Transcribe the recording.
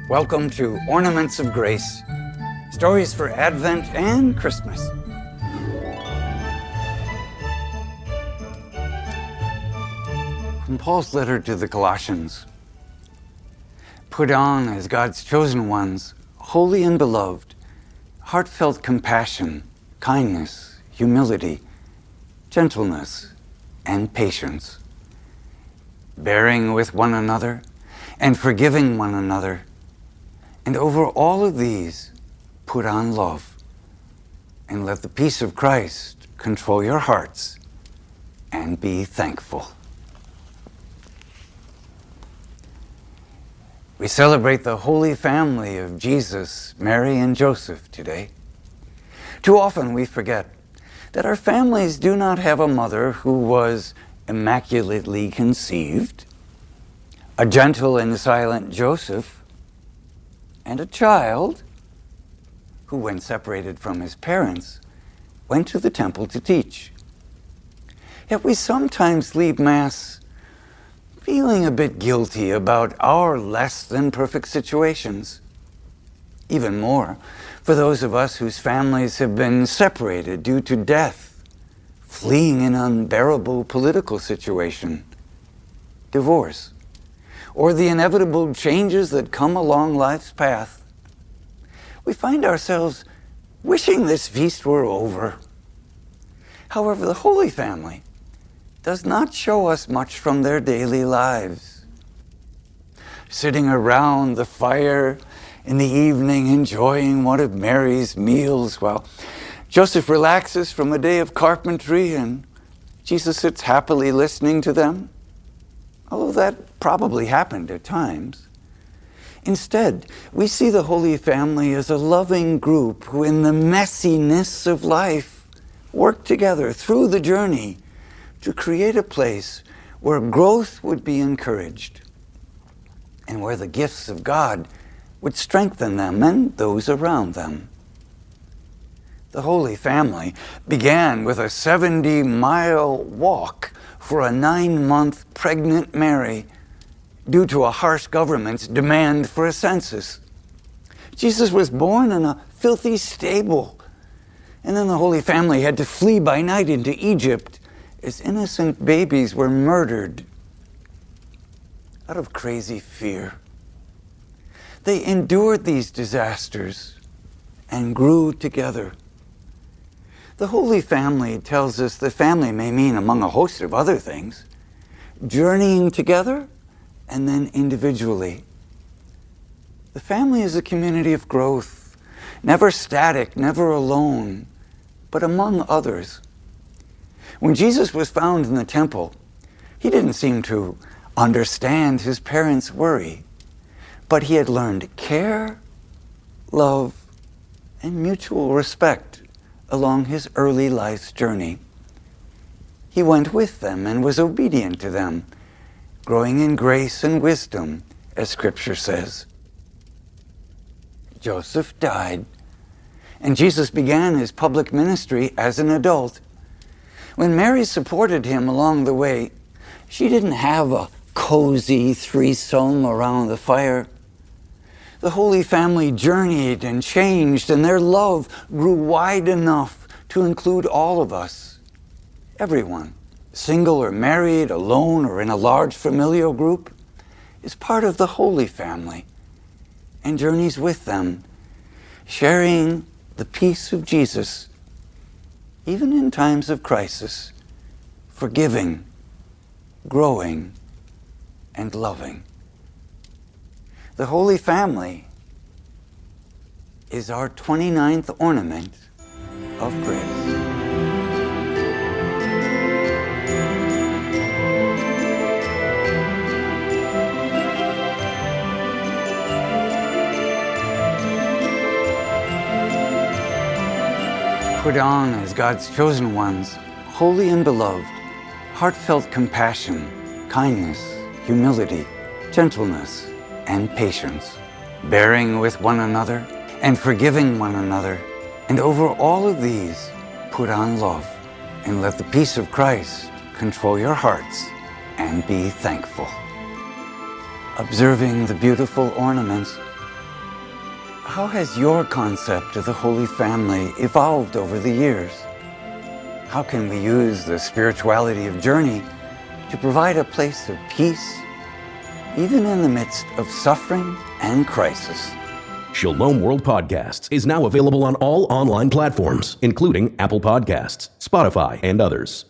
Welcome to Ornaments of Grace, stories for Advent and Christmas. From Paul's letter to the Colossians, put on as God's chosen ones, holy and beloved, heartfelt compassion, kindness, humility, gentleness, and patience, bearing with one another and forgiving one another. And over all of these, put on love, and let the peace of Christ control your hearts, and be thankful. We celebrate the Holy Family of Jesus, Mary, and Joseph today. Too often we forget that our families do not have a mother who was immaculately conceived, a gentle and silent Joseph, and a child who, when separated from his parents, went to the temple to teach. Yet we sometimes leave Mass feeling a bit guilty about our less than perfect situations. Even more for those of us whose families have been separated due to death, fleeing an unbearable political situation, divorce, or the inevitable changes that come along life's path. We find ourselves wishing this feast were over. However, the Holy Family does not show us much from their daily lives. Sitting around the fire in the evening, enjoying one of Mary's meals while Joseph relaxes from a day of carpentry and Jesus sits happily listening to them, although that probably happened at times. Instead, we see the Holy Family as a loving group who, in the messiness of life, work together through the journey to create a place where growth would be encouraged and where the gifts of God would strengthen them and those around them. The Holy Family began with a 70-mile walk for a 9-month pregnant Mary due to a harsh government's demand for a census. Jesus was born in a filthy stable, and then the Holy Family had to flee by night into Egypt as innocent babies were murdered out of crazy fear. They endured these disasters and grew together. The Holy Family tells us the family may mean, among a host of other things, journeying together and then individually. The family is a community of growth, never static, never alone, but among others. When Jesus was found in the temple, he didn't seem to understand his parents' worry, but he had learned care, love, and mutual respect along his early life's journey. He went with them and was obedient to them, growing in grace and wisdom, as Scripture says. Joseph died, and Jesus began his public ministry as an adult. When Mary supported him along the way, she didn't have a cozy threesome around the fire. The Holy Family journeyed and changed, and their love grew wide enough to include all of us, everyone, single or married, alone or in a large familial group, is part of the Holy Family and journeys with them, sharing the peace of Jesus, even in times of crisis, forgiving, growing, and loving. The Holy Family is our 29th ornament of grace. Put on as God's chosen ones, holy and beloved, heartfelt compassion, kindness, humility, gentleness, and patience, bearing with one another and forgiving one another. And over all of these, put on love, and let the peace of Christ control your hearts, and be thankful. Observing the beautiful ornaments, How has your concept of the Holy Family evolved over the years? How can we use the spirituality of Journey to provide a place of peace, even in the midst of suffering and crisis? Shalom World Podcasts is now available on all online platforms, including Apple Podcasts, Spotify, and others.